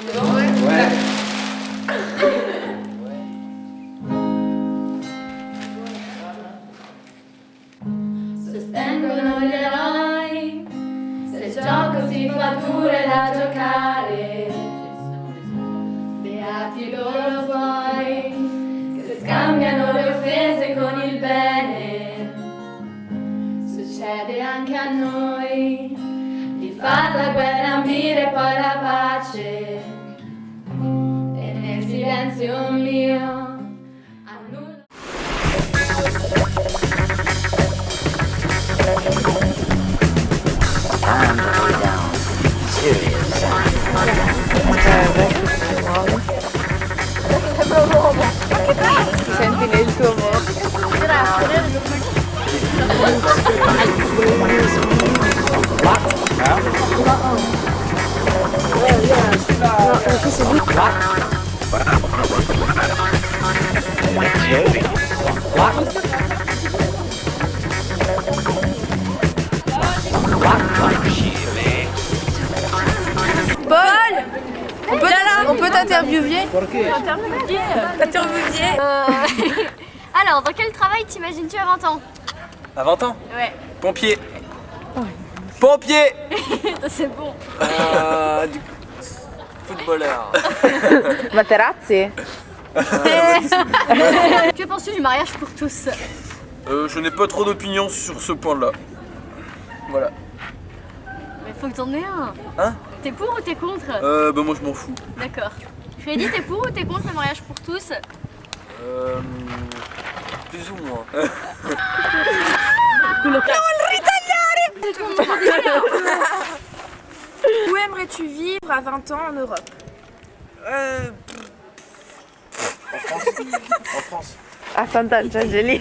Ouais. Sostengono gli eroi, se il gioco si fa duro è da giocare. Beati loro poi, se scambiano le offese con il bene. Succede anche a noi di far la guerra, ambire poi la pace. E nel silenzio mio annullo. Time to lay down serious Senti nel tuo amore. Paul, on peut t'interviewer? Alors, dans quel travail t'imagines-tu à 20 ans? À 20 ans? Ouais. Pompier. Pompier. Ça, c'est bon. Footballeur. Materazzi? Que penses-tu du mariage pour tous? Je n'ai pas trop d'opinion sur ce point-là. Voilà. Mais faut que t'en aies un. Hein? T'es pour ou t'es contre? Bah moi je m'en fous. D'accord. Freddy, t'es pour ou t'es contre le mariage pour tous? Plus ou moins. Où aimerais-tu vivre à 20 ans en Europe? En France. À Sant'Angelo. Allez,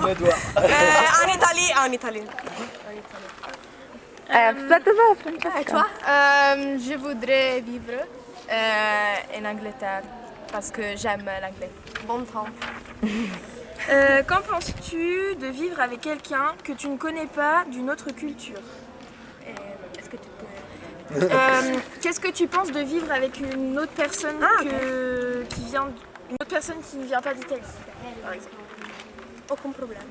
ma doigt. En Italie. Et toi? Je voudrais vivre en Angleterre parce que j'aime l'anglais. Bon temps. Qu'en penses-tu de vivre avec quelqu'un que tu ne connais pas d'une autre culture? Est-ce que tu peux... Qu'est-ce que tu penses de vivre avec une autre personne une autre personne qui ne vient pas d'Italie, par exemple? Aucun problème.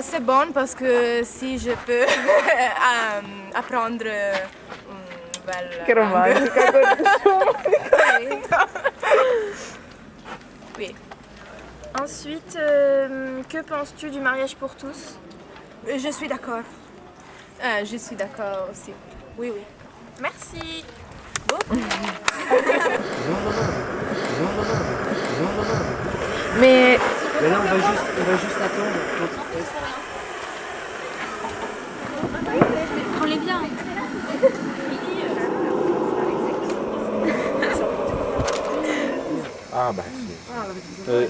C'est bon parce que si je peux apprendre oui. Ensuite, que penses-tu du mariage pour tous? Je suis d'accord. Je suis d'accord aussi. Oui, oui. Merci. Mais là, on va juste attendre. Prends-les bien. Ah bah c'est...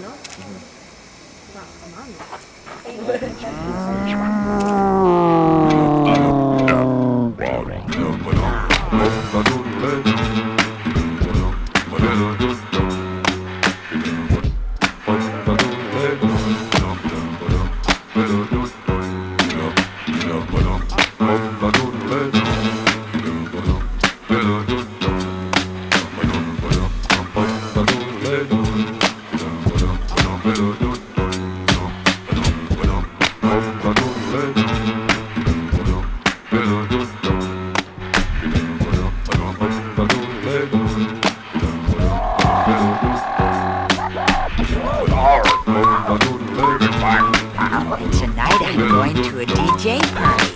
Tonight I'm going to a DJ party.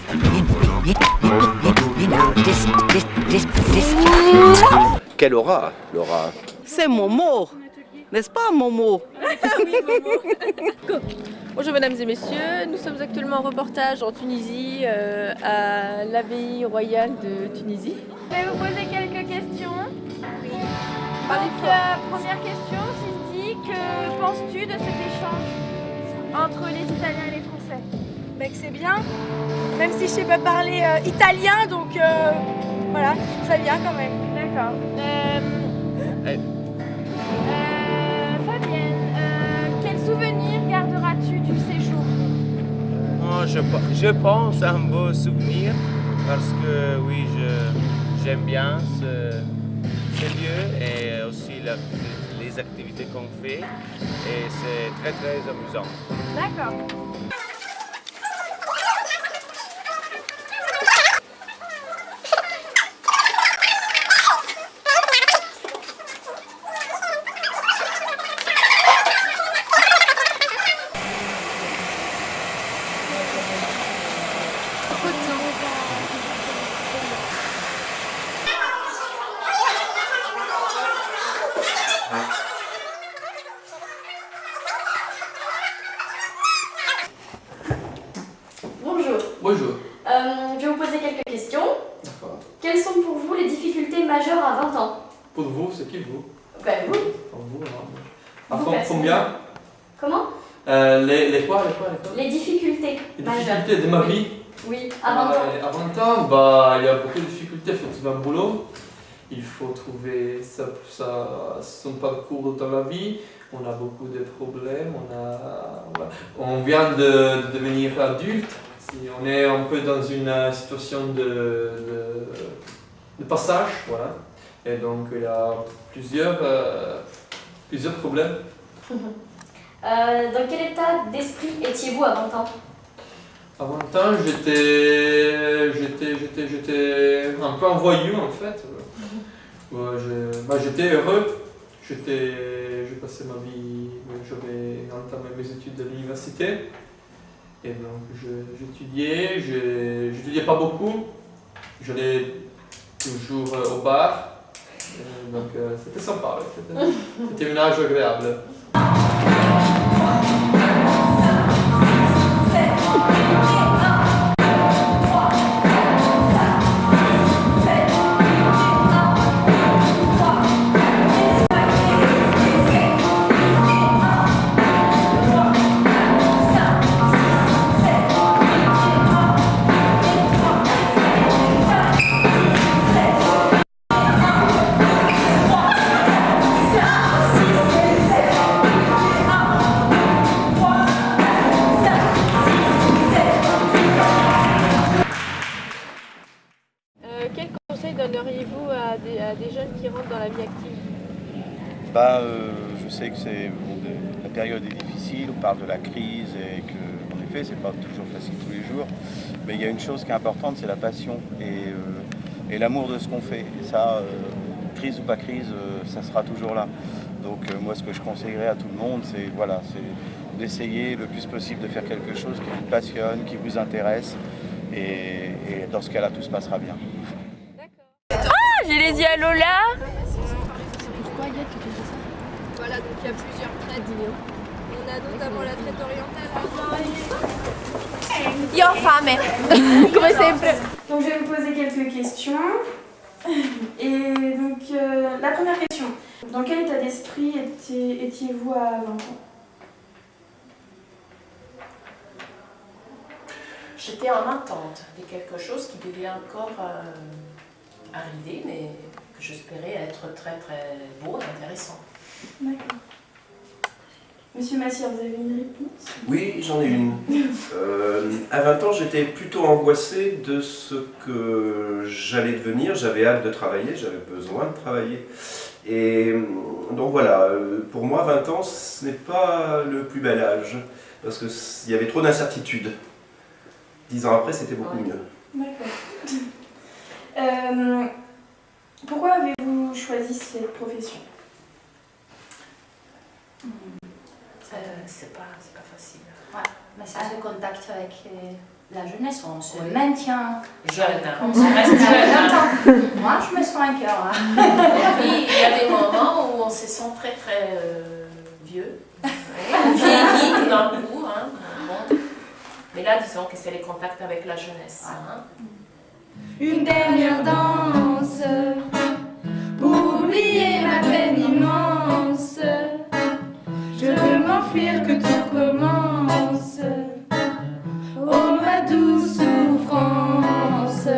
You know, this. Quelle aura, Laura? C'est Momo, n'est-ce pas Momo? Oui, Momo. Bonjour mesdames et messieurs, nous sommes actuellement en reportage en Tunisie, à l'abbaye royale de Tunisie. Je vais vous poser quelques questions. Oui. Donc, première question, Cindy, que penses-tu de cet échange entre les Italiens et les Français? Ben que c'est bien, même si je sais pas parler italien, donc voilà, je trouve ça bien quand même. D'accord. Fabienne, quel souvenir garderas-tu du séjour? Je pense un beau souvenir parce que oui, j'aime bien ce lieu et aussi les activités qu'on fait et c'est très très amusant. D'accord. Bonjour. Bonjour. Je vais vous poser quelques questions. D'accord. Quelles sont pour vous les difficultés majeures à 20 ans? Pour vous, c'est qui vous? Ben vous. Pour vous, Vous, combien? Comment? Les quoi? Les difficultés Les majeures. difficultés de ma vie? Oui, à 20 ans. À 20 ans, bah, il y a beaucoup de difficultés. Il faut trouver un boulot. Il faut trouver son parcours dans la vie. On a beaucoup de problèmes. On vient de devenir adulte. On est un peu dans une situation de passage. Voilà. Et donc, il y a plusieurs problèmes. Dans quel état d'esprit étiez-vous à 20 ans? À 20 ans, j'étais un peu un voyou en fait. J'étais heureux. J'ai passé ma vie, j'avais entamé mes études à l'université. Et donc j'étudiais pas beaucoup. J'allais toujours au bar. Donc c'était sympa, c'était un âge agréable. Quel conseil donneriez-vous à des jeunes qui rentrent dans la vie active? Je sais que la période est difficile, on parle de la crise et que, en effet, c'est pas toujours facile tous les jours. Mais il y a une chose qui est importante, c'est la passion et l'amour de ce qu'on fait. Et ça, crise ou pas crise, ça sera toujours là. Donc moi, ce que je conseillerais à tout le monde, c'est d'essayer le plus possible de faire quelque chose qui vous passionne, qui vous intéresse. Et dans ce cas-là, tout se passera bien. J'ai les yeux à Lola. Pourquoi Yad que tu dis ça? Voilà, donc il y a plusieurs traites. On a notamment la traite orientale. Io ho fame. Come sempre. Donc je vais vous poser quelques questions. Et donc la première question. Dans quel état d'esprit étiez-vous à 20 ans? J'étais en attente de quelque chose qui devait encore arriver, mais que j'espérais être très très beau et intéressant. D'accord. Monsieur Massier, vous avez une réponse? Oui, j'en ai une. À 20 ans, j'étais plutôt angoissé de ce que j'allais devenir. J'avais hâte de travailler, j'avais besoin de travailler. Et donc voilà, pour moi, 20 ans, ce n'est pas le plus bel âge, parce qu'il y avait trop d'incertitudes. 10 ans après, c'était beaucoup mieux. D'accord. Pourquoi avez-vous choisi cette profession? C'est pas facile. Ouais, mais c'est ce contact avec la jeunesse, on se maintient jeune. On reste jeune. Moi, je me sens un cœur. Et puis, il y a des moments où on se sent très très vieux. Vieilli tout d'un coup. Hein, bon. Mais là, disons que c'est les contacts avec la jeunesse. Hein. Une dernière danse pour oublier ma peine immense. Je veux m'enfuir que tout commence. Oh ma douce souffrance.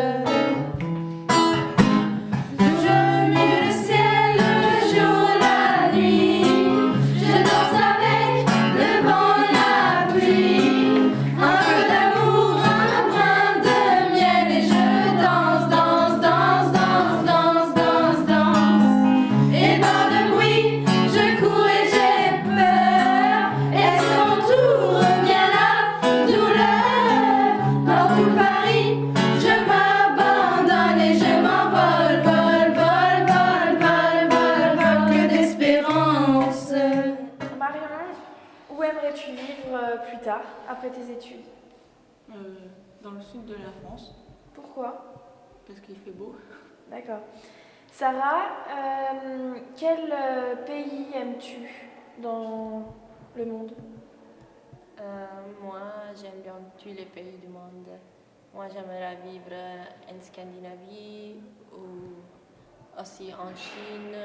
Je mets le ciel, le jour, la nuit. Je danse avec le vent, la pluie. Un peu d'amour, un brin de miel et je danse, danse, danse, danse. plus tard, après tes études? Dans le sud de la France. Pourquoi? Parce qu'il fait beau. D'accord. Sarah, quel pays aimes-tu dans le monde? Moi, j'aime bien tous les pays du monde. Moi, j'aimerais vivre en Scandinavie ou aussi en Chine.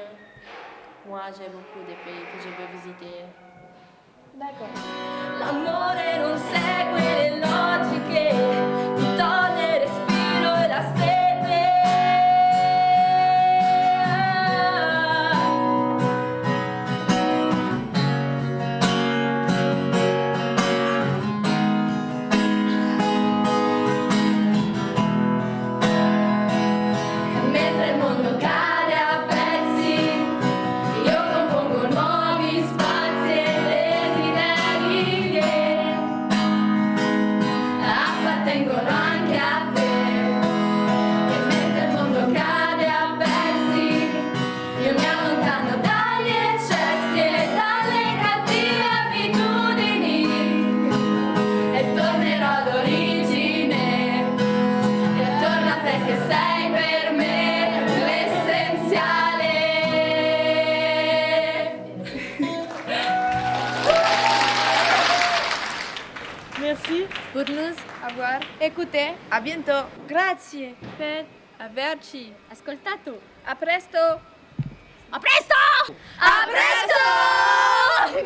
Moi, j'ai beaucoup de pays que je veux visiter. D'accord. L'amore non segue le logiche, ti toglie il respiro e la sete. Mentre il mondo cade a pezzi, io compongo nuovi spazi e desideri che appartengono anche a te. E mentre il mondo cade a pezzi, io mi allontano dagli eccessi e dalle cattive abitudini e tornerò all'origine e attorno a te che sei per me l'essenziale. Merci pour nous avoir écouté. À bientôt. Grazie per averci ascoltato. A presto. A presto! A presto! Ah!